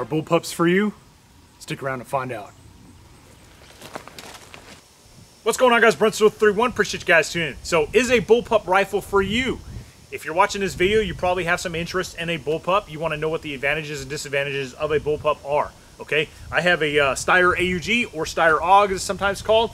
bullpups for you? Stick around to find out. What's going on, guys? Brent31, appreciate you guys tuning in. So, is a bullpup rifle for you? If you're watching this video, you probably have some interest in a bullpup. You want to know what the advantages and disadvantages of a bullpup are. Okay, I have a Steyr AUG, or Steyr AUG as it's sometimes called,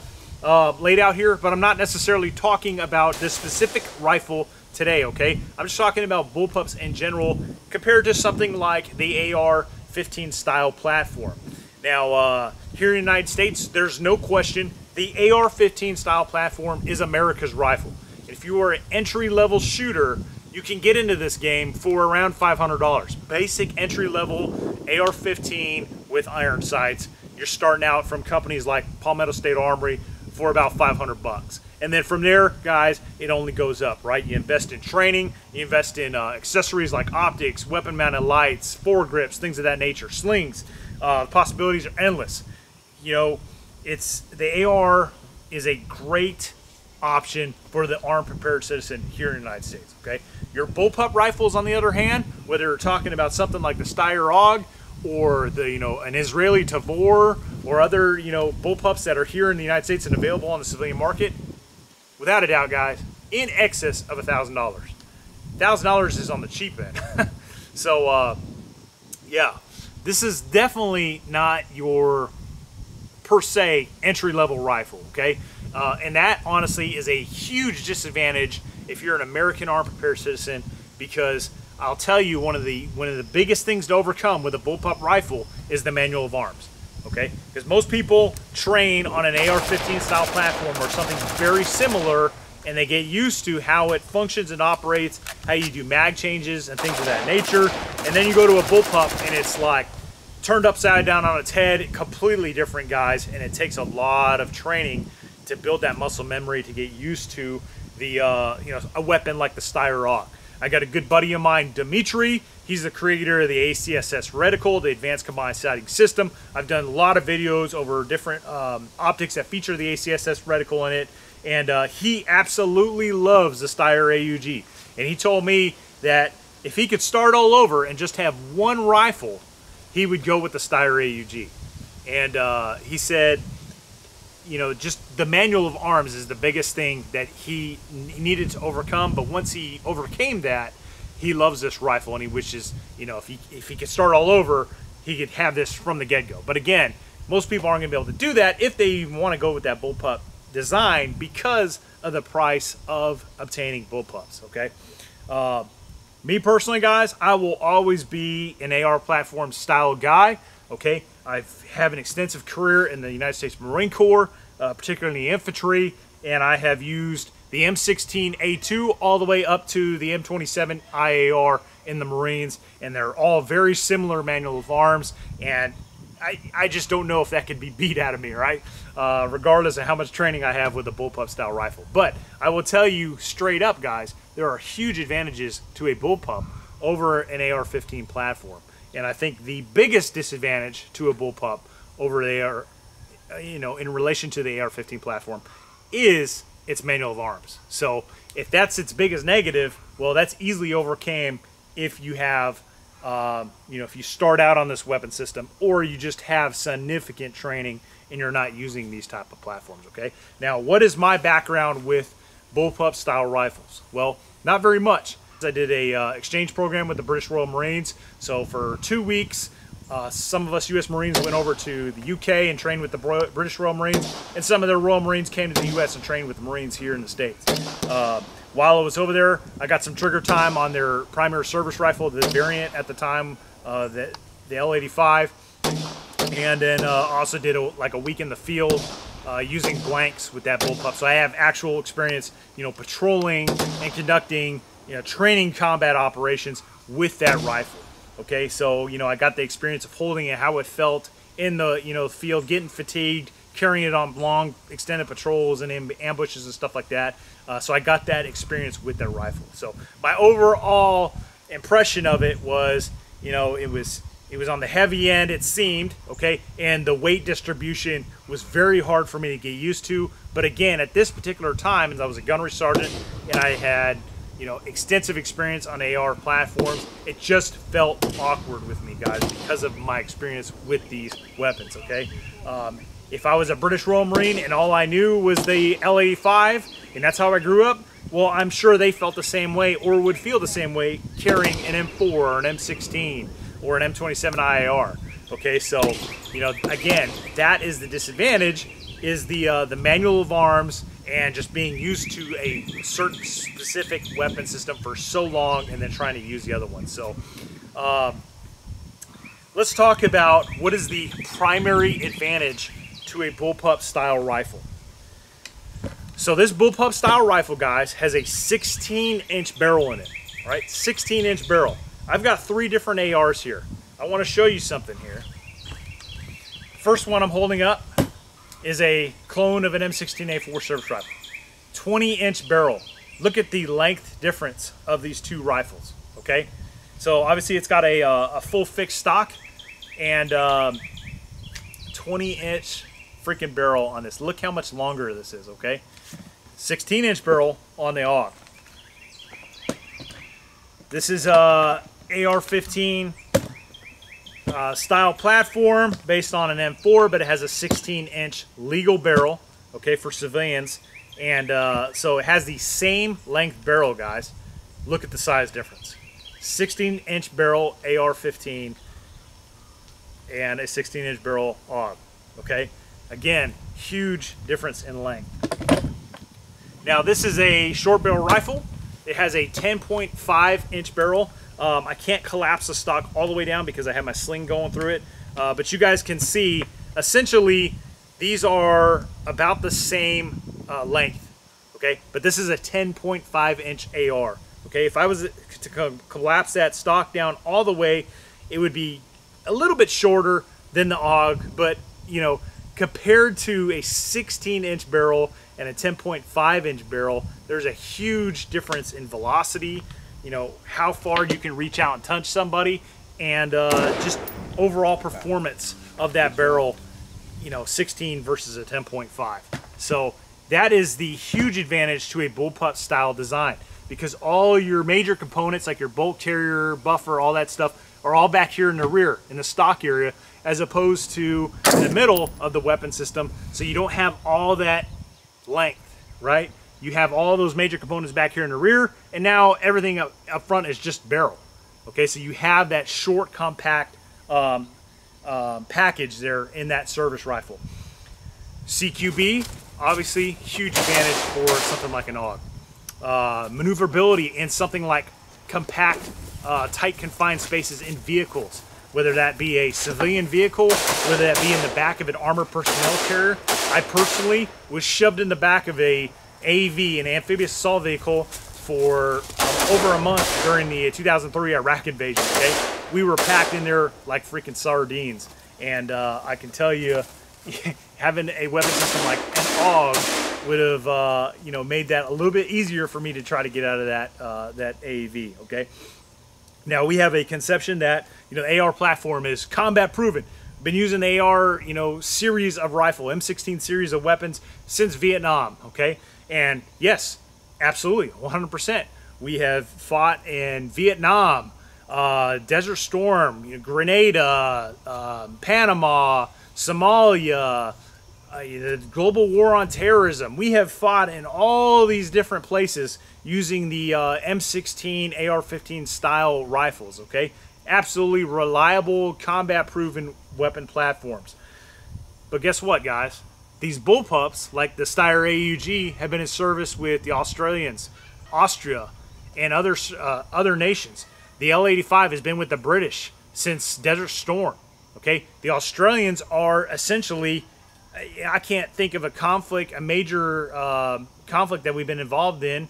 laid out here, but I'm not necessarily talking about this specific rifle today, okay? I'm just talking about bullpups in general compared to something like the AR-15 style platform. Now, here in the United States, there's no question the AR-15 style platform is America's rifle. If you are an entry-level shooter, you can get into this game for around $500. Basic entry-level AR-15 with iron sights. You're starting out from companies like Palmetto State Armory for about 500 bucks. And then from there, guys, it only goes up, right? You invest in training, you invest in accessories like optics, weapon-mounted lights, foregrips, things of that nature, slings. The possibilities are endless. You know, the AR is a great option for the armed prepared citizen here in the United States, okay? Your bullpup rifles, on the other hand, whether you're talking about something like the Steyr AUG or the, an Israeli Tavor or other, bullpups that are here in the United States and available on the civilian market, without a doubt, guys, in excess of $1,000. $1,000 is on the cheap end. So, yeah, this is definitely not your per se entry-level rifle, okay? And that honestly is a huge disadvantage if you're an American armed prepared citizen, because I'll tell you, one of the biggest things to overcome with a bullpup rifle is the manual of arms, okay? Because most people train on an AR-15 style platform or something very similar, and they get used to how it functions and operates, how you do mag changes and things of that nature, and then you go to a bullpup and it's like turned upside down on its head, completely different, guys, and it takes a lot of training to build that muscle memory to get used to the a weapon like the Steyr AUG. I got a good buddy of mine, Dimitri. He's the creator of the ACSS reticle, the Advanced Combined Sighting System. I've done a lot of videos over different optics that feature the ACSS reticle in it, and he absolutely loves the Steyr AUG. And he told me that if he could start all over and just have one rifle, he would go with the Steyr AUG. And he said, just the manual of arms is the biggest thing that he needed to overcome. But once he overcame that, he loves this rifle, and he wishes, if he could start all over, he could have this from the get-go. But again, most people aren't going to be able to do that if they even want to go with that bullpup design because of the price of obtaining bullpups, okay? Me personally, guys, I will always be an AR platform style guy, okay? I have an extensive career in the United States Marine Corps, particularly in the infantry, and I have used the M16A2 all the way up to the M27 IAR in the Marines, and they're all very similar manual of arms, and I just don't know if that could be beat out of me, right? Regardless of how much training I have with a bullpup style rifle. But I will tell you straight up, guys, there are huge advantages to a bullpup over an AR-15 platform. And I think the biggest disadvantage to a bullpup over the AR, in relation to the AR-15 platform, is its manual of arms. So if that's its biggest negative, well, that's easily overcame if you have, if you start out on this weapon system, or you just have significant training and you're not using these type of platforms, okay? Now, what is my background with bullpup style rifles? Well, not very much. I did a exchange program with the British Royal Marines. So for 2 weeks, some of us U.S. Marines went over to the UK and trained with the British Royal Marines, and some of their Royal Marines came to the U.S. and trained with the Marines here in the States. While I was over there, I got some trigger time on their primary service rifle, the variant at the time, the L85, and then also did like a week in the field using blanks with that bullpup. So I have actual experience, patrolling and conducting, training combat operations with that rifle. Okay, so I got the experience of holding it, how it felt in the field, getting fatigued, carrying it on long extended patrols and in ambushes and stuff like that. So I got that experience with that rifle. So my overall impression of it was, it was on the heavy end, it seemed, okay, and the weight distribution was very hard for me to get used to. But again, at this particular time, as I was a gunnery sergeant and I had you know, extensive experience on AR platforms. It just felt awkward with me, guys, because of my experience with these weapons, okay? If I was a British Royal Marine and all I knew was the L85, and that's how I grew up, well, I'm sure they felt the same way or would feel the same way carrying an M4 or an M16 or an M27 IAR. Okay, so, you know, again, that is the disadvantage, is the manual of arms and just being used to a certain specific weapon system for so long and then trying to use the other one. So let's talk about what is the primary advantage to a bullpup style rifle. So this bullpup style rifle, guys, has a 16-inch barrel in it, right? 16-inch barrel. I've got 3 different ARs here. I want to show you something here. First one I'm holding up is a clone of an M16A4 service rifle. 20-inch barrel. Look at the length difference of these 2 rifles, okay? So obviously it's got a full fixed stock and 20-inch freaking barrel on this. Look how much longer this is, okay? 16-inch barrel on the AUG. This is a AR-15 style platform based on an M4, but it has a 16-inch legal barrel, okay, for civilians. And so it has the same length barrel, guys. Look at the size difference. 16-inch barrel AR-15 and a 16-inch barrel AUG, okay? Again, huge difference in length. Now, this is a short barrel rifle. It has a 10.5-inch barrel. I can't collapse the stock all the way down because I have my sling going through it. But you guys can see, essentially, these are about the same length, okay? But this is a 10.5-inch AR, okay? If I was to collapse that stock down all the way, it would be a little bit shorter than the AUG, but, you know, compared to a 16-inch barrel and a 10.5-inch barrel, there's a huge difference in velocity, you know, how far you can reach out and touch somebody, and just overall performance of that barrel, you know, 16 versus a 10.5. So that is the huge advantage to a bullpup style design, because all your major components like your bolt carrier, buffer, all that stuff are all back here in the rear, in the stock area, as opposed to in the middle of the weapon system. So you don't have all that length, right? You have all those major components back here in the rear, and now everything up front is just barrel. Okay, so you have that short, compact package there in that service rifle. CQB, obviously, huge advantage for something like an AUG. Maneuverability in something like compact, tight confined spaces in vehicles, whether that be a civilian vehicle, whether that be in the back of an armored personnel carrier. I personally was shoved in the back of a AV, an amphibious assault vehicle, for over a month during the 2003 Iraq invasion, okay? We were packed in there like freaking sardines. And I can tell you, having a weapon system like an AUG would have, you know, made that a little bit easier for me to try to get out of that AAV, okay? Now, we have a conception that, you know, the AR platform is combat proven. Been using the AR, you know, series of rifle, M16 series of weapons since Vietnam, okay? And yes, absolutely, 100%. We have fought in Vietnam, Desert Storm, you know, Grenada, Panama, Somalia, the global war on terrorism. We have fought in all these different places using the M16 AR-15 style rifles, okay? Absolutely reliable, combat-proven weapon platforms. But guess what, guys? These bullpups, like the Steyr AUG, have been in service with the Australians, Austria, and other nations. The L85 has been with the British since Desert Storm, okay? The Australians are essentially, I can't think of a conflict, a major conflict that we've been involved in,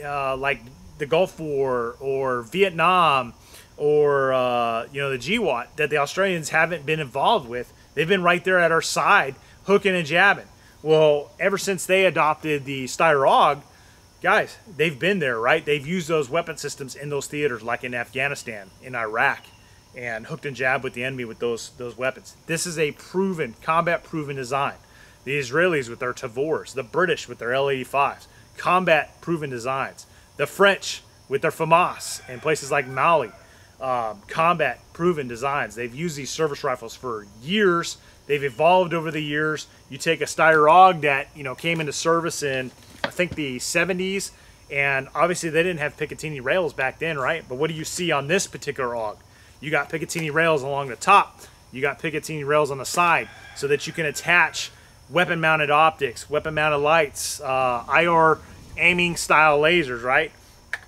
like the Gulf War or Vietnam or, you know, the GWAT, that the Australians haven't been involved with. They've been right there at our side, hooking and jabbing. Well, ever since they adopted the Steyr AUG, guys, they've been there, right? They've used those weapon systems in those theaters, like in Afghanistan, in Iraq, and hooked and jabbed with the enemy with those weapons. This is a proven, combat-proven design. The Israelis with their Tavors, the British with their L85s, combat-proven designs. The French with their FAMAS and places like Mali, combat proven designs. They've used these service rifles for years. They've evolved over the years. You take a Steyr AUG that, you know, came into service in, I think, the 70s, and obviously they didn't have Picatinny rails back then, right? But what do you see on this particular AUG? You got Picatinny rails along the top. You got Picatinny rails on the side so that you can attach weapon-mounted optics, weapon-mounted lights, IR aiming style lasers, right?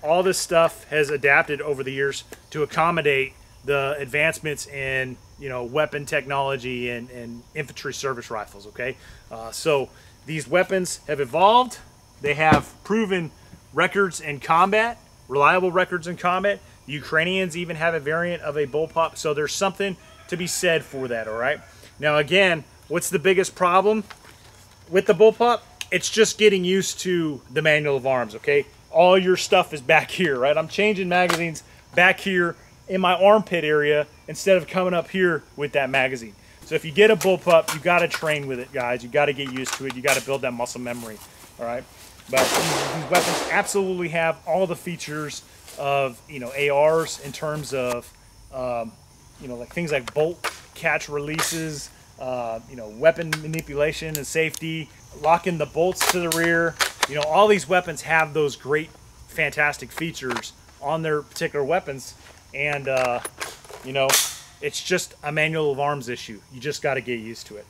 All this stuff has adapted over the years to accommodate the advancements in, you know, weapon technology and infantry service rifles, okay? So these weapons have evolved. They have proven records in combat, reliable records in combat. The Ukrainians even have a variant of a bullpup, so there's something to be said for that, all right? Now, again, what's the biggest problem with the bullpup? It's just getting used to the manual of arms, okay? All your stuff is back here, right? I'm changing magazines back here in my armpit area instead of coming up here with that magazine. So if you get a bullpup, you got to train with it, guys. You got to get used to it. You got to build that muscle memory, all right? But these weapons absolutely have all the features of, you know, ARs in terms of, you know, like things like bolt catch releases, you know, weapon manipulation and safety, locking the bolts to the rear. You know, all these weapons have those great, fantastic features on their particular weapons. And, you know, it's just a manual of arms issue. You just got to get used to it.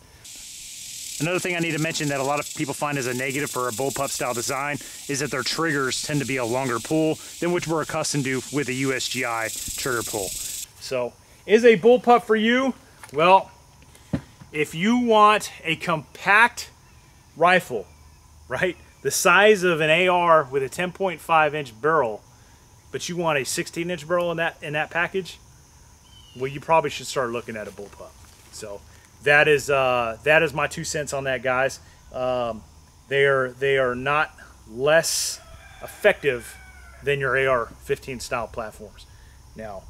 Another thing I need to mention that a lot of people find as a negative for a bullpup style design is that their triggers tend to be a longer pull than which we're accustomed to with a USGI trigger pull. So, is a bullpup for you? Well, if you want a compact rifle, right, the size of an AR with a 10.5-inch barrel, but you want a 16-inch barrel in that package, well, you probably should start looking at a bullpup. So that is my 2 cents on that, guys. They are not less effective than your AR-15 style platforms. Now,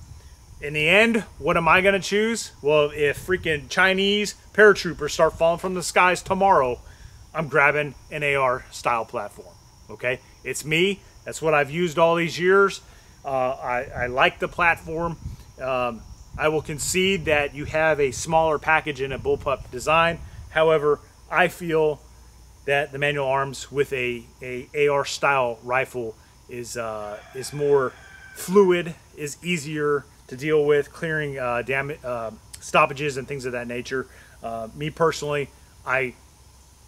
in the end, what am I going to choose? Well, if freaking Chinese paratroopers start falling from the skies tomorrow, I'm grabbing an AR style platform, okay? It's me. That's what I've used all these years. I like the platform. I will concede that you have a smaller package in a bullpup design. However, I feel that the manual arms with a AR style rifle is more fluid, is easier to deal with, clearing stoppages and things of that nature. Me personally, I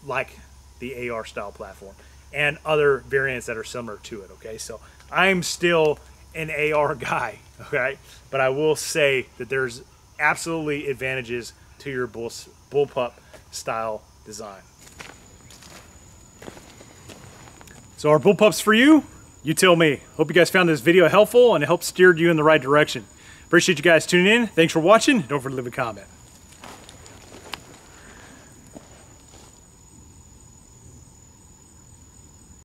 like the AR style platform and other variants that are similar to it, okay? So I'm still an AR guy, okay? But I will say that there's absolutely advantages to your bullpup style design. So our bullpups for you? You tell me. Hope you guys found this video helpful and it helped steered you in the right direction. Appreciate you guys tuning in. Thanks for watching. Don't forget to leave a comment.